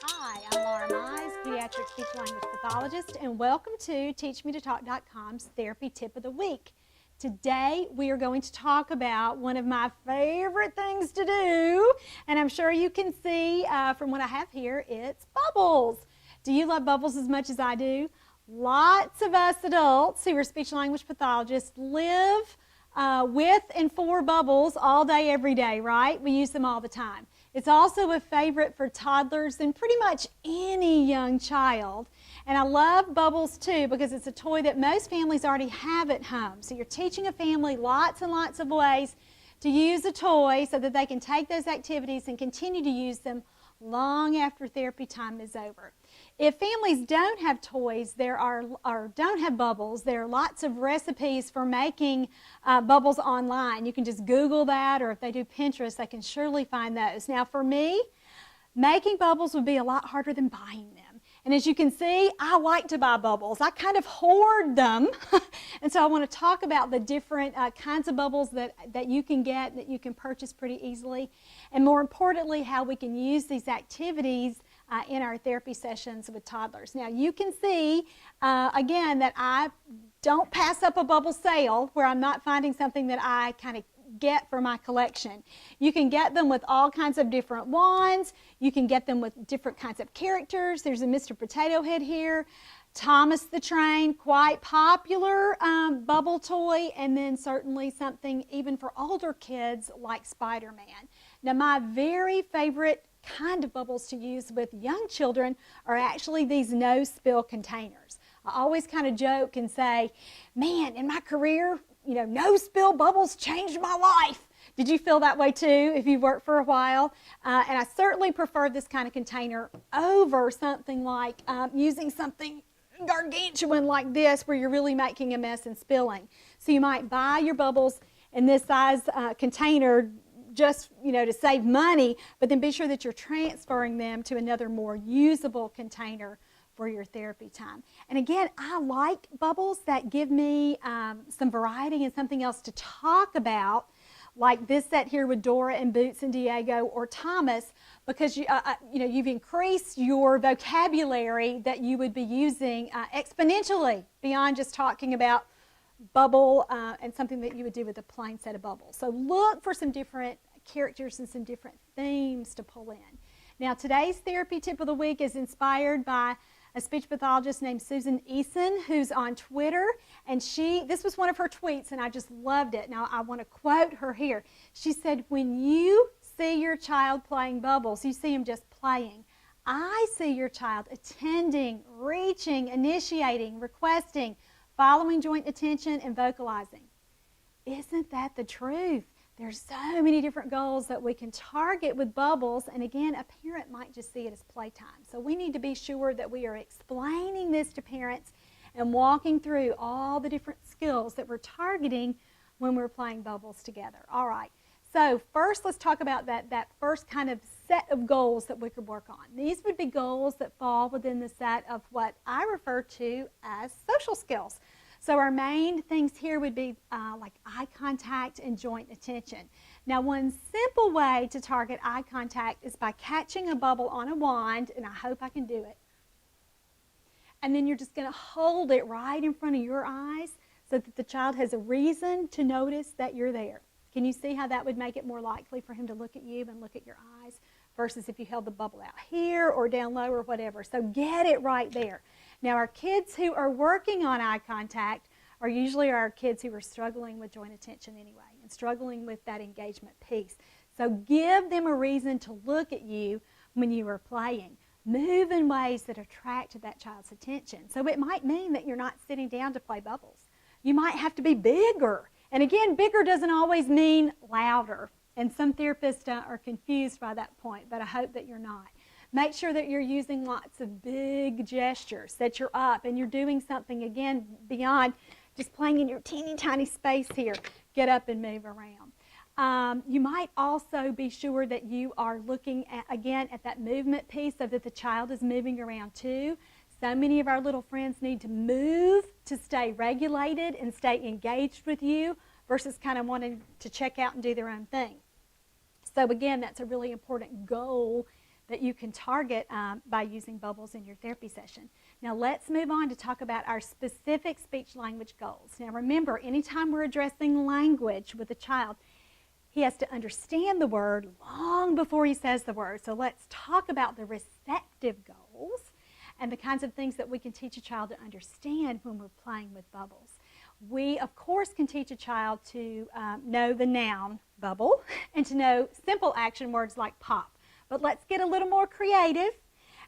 Hi, I'm Laura Mize, pediatric speech-language pathologist, and welcome to TeachMeToTalk.com's Therapy Tip of the Week. Today, we are going to talk about one of my favorite things to do, and I'm sure you can see from what I have here, it's bubbles. Do you love bubbles as much as I do? Lots of us adults who are speech-language pathologists live with and for bubbles all day, every day, right? We use them all the time. It's also a favorite for toddlers and pretty much any young child. And I love bubbles too because it's a toy that most families already have at home. So you're teaching a family lots and lots of ways to use a toy so that they can take those activities and continue to use them long after therapy time is over. If families don't have toys, or don't have bubbles, there are lots of recipes for making bubbles online. You can just Google that, or if they do Pinterest, they can surely find those. Now for me, making bubbles would be a lot harder than buying them. And as you can see, I like to buy bubbles. I kind of hoard them. And so I want to talk about the different kinds of bubbles that you can get, that you can purchase pretty easily. And more importantly, how we can use these activities in our therapy sessions with toddlers. Now you can see, again, that I don't pass up a bubble sale where I'm not finding something that I kind of get for my collection. You can get them with all kinds of different wands. You can get them with different kinds of characters. There's a Mr. Potato Head here. Thomas the Train, quite popular bubble toy, and then certainly something even for older kids like Spider-Man. Now my very favorite kind of bubbles to use with young children are actually these no-spill containers. I always kind of joke and say, man, in my career, no-spill bubbles changed my life. Did you feel that way too if you've worked for a while? And I certainly prefer this kind of container over something like using something gargantuan like this where you're really making a mess and spilling. So you might buy your bubbles in this size container just to save money, but then be sure that you're transferring them to another more usable container for your therapy time. And again, I like bubbles that give me some variety and something else to talk about, like this set here with Dora and Boots and Diego or Thomas, because you've increased your vocabulary that you would be using exponentially beyond just talking about bubble and something that you would do with a plain set of bubbles. So look for some different characters and some different themes to pull in. Now today's therapy tip of the week is inspired by a speech pathologist named Susan Eason, who's on Twitter, and this was one of her tweets and I just loved it. Now I want to quote her here. She said, when you see your child playing bubbles, you see him just playing. I see your child attending, reaching, initiating, requesting, following joint attention, and vocalizing. Isn't that the truth? There's so many different goals that we can target with bubbles, and again, a parent might just see it as playtime. So we need to be sure that we are explaining this to parents and walking through all the different skills that we're targeting when we're playing bubbles together. All right, so first let's talk about that first kind of set of goals that we could work on. These would be goals that fall within the set of what I refer to as social skills. So our main things here would be like eye contact and joint attention. Now one simple way to target eye contact is by catching a bubble on a wand, and I hope I can do it. And then you're just going to hold it right in front of your eyes so that the child has a reason to notice that you're there. Can you see how that would make it more likely for him to look at you and look at your eyes versus if you held the bubble out here or down low or whatever. So get it right there. Now our kids who are working on eye contact are usually our kids who are struggling with joint attention anyway and struggling with that engagement piece. So give them a reason to look at you when you are playing. Move in ways that attract that child's attention. So it might mean that you're not sitting down to play bubbles. You might have to be bigger. And again, bigger doesn't always mean louder. And some therapists are confused by that point, but I hope that you're not. Make sure that you're using lots of big gestures, that you're up and you're doing something, again, beyond just playing in your teeny tiny space here. Get up and move around. You might also be sure that you are looking at, again, at that movement piece so that the child is moving around too. So many of our little friends need to move to stay regulated and stay engaged with you versus kind of wanting to check out and do their own thing. So again, that's a really important goal that you can target by using bubbles in your therapy session. Now let's move on to talk about our specific speech language goals. Now remember, anytime we're addressing language with a child, he has to understand the word long before he says the word. So let's talk about the receptive goals and the kinds of things that we can teach a child to understand when we're playing with bubbles. We, of course, can teach a child to know the noun bubble and to know simple action words like pop. But let's get a little more creative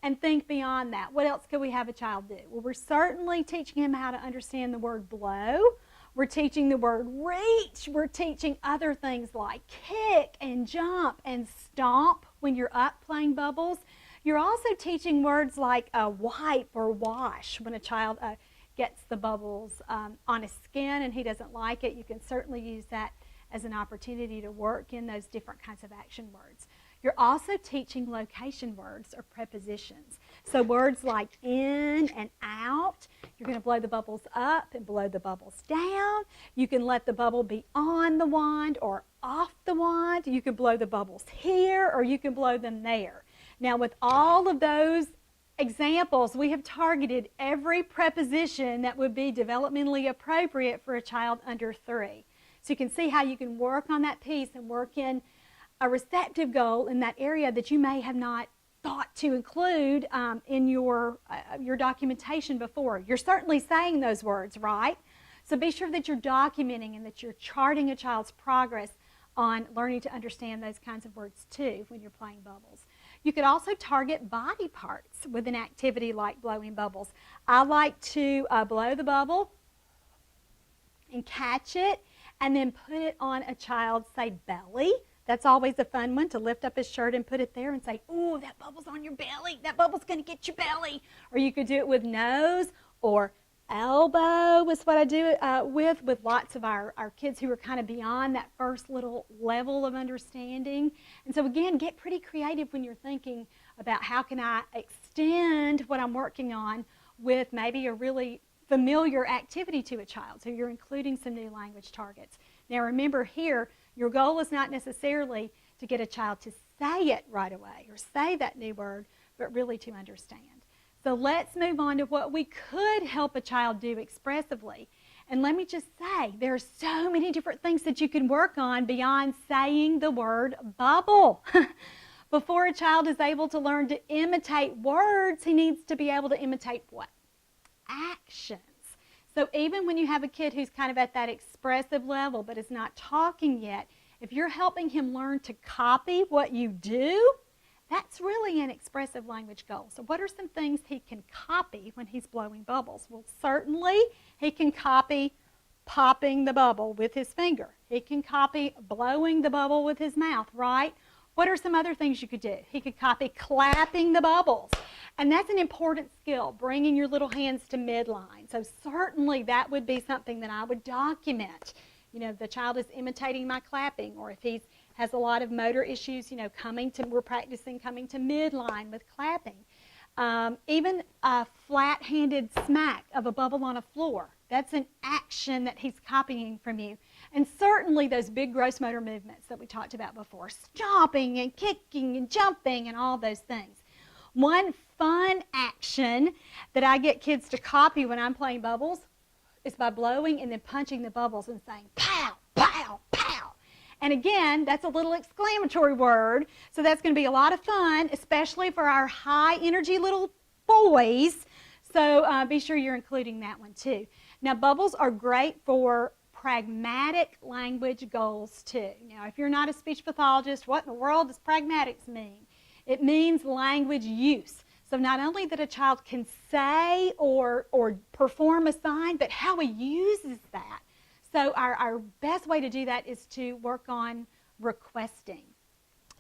and think beyond that. What else could we have a child do? Well, we're certainly teaching him how to understand the word blow. We're teaching the word reach. We're teaching other things like kick and jump and stomp when you're up playing bubbles. You're also teaching words like wipe or wash when a child gets the bubbles on his skin and he doesn't like it. You can certainly use that as an opportunity to work in those different kinds of action words. You're also teaching location words or prepositions. So words like in and out, you're going to blow the bubbles up and blow the bubbles down. You can let the bubble be on the wand or off the wand. You can blow the bubbles here or you can blow them there. Now with all of those examples, we have targeted every preposition that would be developmentally appropriate for a child under 3. So you can see how you can work on that piece and work in a receptive goal in that area that you may have not thought to include in your documentation before. You're certainly saying those words, right? So be sure that you're documenting and that you're charting a child's progress on learning to understand those kinds of words too when you're playing bubbles. You could also target body parts with an activity like blowing bubbles. I like to blow the bubble and catch it and then put it on a child's, say, belly. That's always a fun one, to lift up his shirt and put it there and say, ooh, that bubble's on your belly. That bubble's going to get your belly. Or you could do it with nose or elbow is what I do it with lots of our kids who are kind of beyond that first little level of understanding. And so again, get pretty creative when you're thinking about how can I extend what I'm working on with maybe a really familiar activity to a child. So you're including some new language targets. Now remember here, your goal is not necessarily to get a child to say it right away or say that new word, but really to understand. So let's move on to what we could help a child do expressively. And let me just say, there are so many different things that you can work on beyond saying the word bubble. Before a child is able to learn to imitate words, he needs to be able to imitate what? Actions. So even when you have a kid who's kind of at that expressive level but is not talking yet, if you're helping him learn to copy what you do, that's really an expressive language goal. So what are some things he can copy when he's blowing bubbles? Well, certainly he can copy popping the bubble with his finger. He can copy blowing the bubble with his mouth, right? What are some other things you could do? He could copy clapping the bubbles. And that's an important skill, bringing your little hands to midline. So certainly that would be something that I would document. You know, the child is imitating my clapping, or if he has a lot of motor issues, you know, we're practicing coming to midline with clapping. Even a flat-handed smack of a bubble on a floor. That's an action that he's copying from you. And certainly those big gross motor movements that we talked about before, stomping and kicking and jumping and all those things. One fun action that I get kids to copy when I'm playing bubbles is by blowing and then punching the bubbles and saying, pow, pow, pow. And again, that's a little exclamatory word, so that's going to be a lot of fun, especially for our high-energy little boys. So be sure you're including that one too. Now, bubbles are great for pragmatic language goals too. Now, if you're not a speech pathologist, what in the world does pragmatics mean? It means language use. So not only that a child can say or perform a sign, but how he uses that. So our best way to do that is to work on requesting.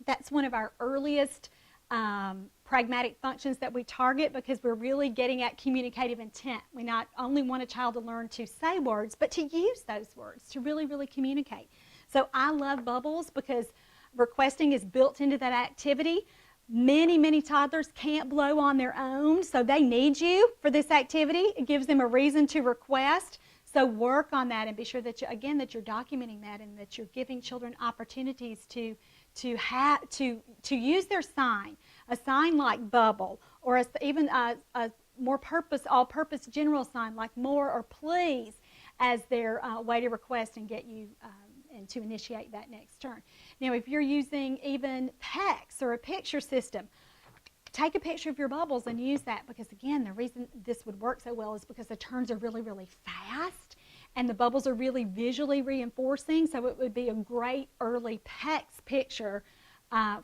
That's one of our earliest pragmatic functions that we target because we're really getting at communicative intent. We not only want a child to learn to say words, but to use those words to really, really communicate. So I love bubbles because requesting is built into that activity. Many, many toddlers can't blow on their own, so they need you for this activity. It gives them a reason to request. So work on that and be sure that, that you're documenting that and that you're giving children opportunities to use their sign, a sign like bubble, or even a more all-purpose general sign like more or please as their way to request and get you and to initiate that next turn. Now, if you're using even text or a picture system, take a picture of your bubbles and use that, because again, the reason this would work so well is because the turns are really, really fast and the bubbles are really visually reinforcing, so it would be a great early text picture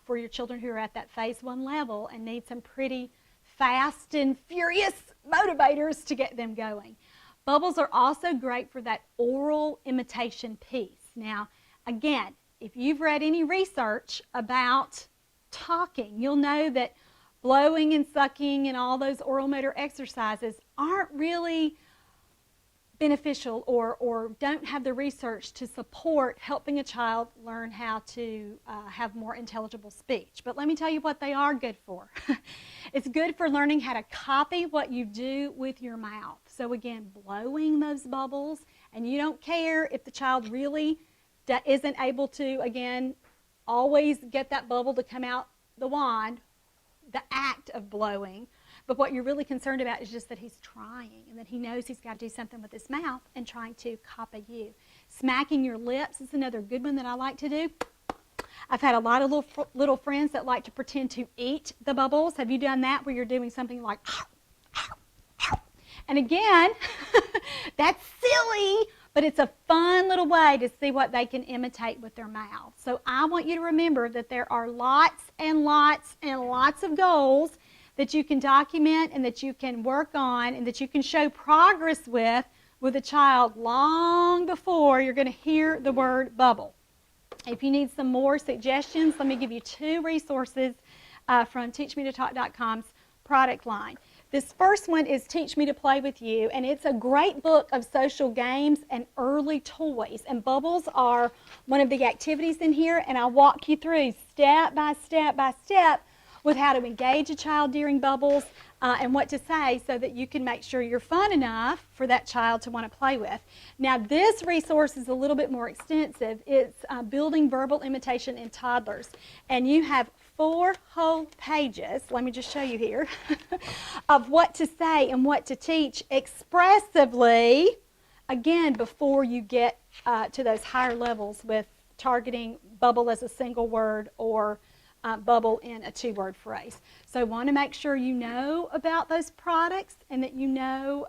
for your children who are at that phase 1 level and need some pretty fast and furious motivators to get them going. Bubbles are also great for that oral imitation piece. Now, again, if you've read any research about talking, you'll know that blowing and sucking and all those oral motor exercises aren't really beneficial or don't have the research to support helping a child learn how to have more intelligible speech. But let me tell you what they are good for. It's good for learning how to copy what you do with your mouth. So again, blowing those bubbles, and you don't care if the child really isn't able to, again, always get that bubble to come out the wand, the act of blowing. But what you're really concerned about is just that he's trying and that he knows he's got to do something with his mouth and trying to copy you. Smacking your lips is another good one that I like to do. I've had a lot of little friends that like to pretend to eat the bubbles. Have you done that where you're doing something like, and again, that's silly, but it's a fun little way to see what they can imitate with their mouth. So I want you to remember that there are lots and lots and lots of goals that you can document and that you can work on and that you can show progress with a child long before you're going to hear the word bubble. If you need some more suggestions, let me give you 2 resources from TeachMeToTalk.com's product line. This first one is Teach Me to Play With You, and it's a great book of social games and early toys. And bubbles are one of the activities in here, and I'll walk you through step by step by step with how to engage a child during bubbles and what to say so that you can make sure you're fun enough for that child to want to play with. Now, this resource is a little bit more extensive. It's Building Verbal Imitation in Toddlers. And you have 4 whole pages, let me just show you here, of what to say and what to teach expressively, again, before you get to those higher levels with targeting bubble as a single word or bubble in a 2-word phrase. So I want to make sure you know about those products and that you know,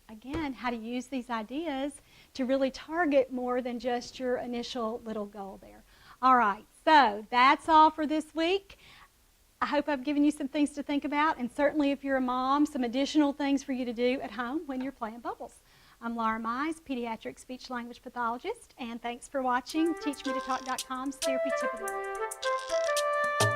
again, how to use these ideas to really target more than just your initial little goal there. All right, so that's all for this week. I hope I've given you some things to think about, and certainly if you're a mom, some additional things for you to do at home when you're playing bubbles. I'm Laura Mize, pediatric speech-language pathologist, and thanks for watching TeachMeToTalk.com's Therapy Tip of the Week.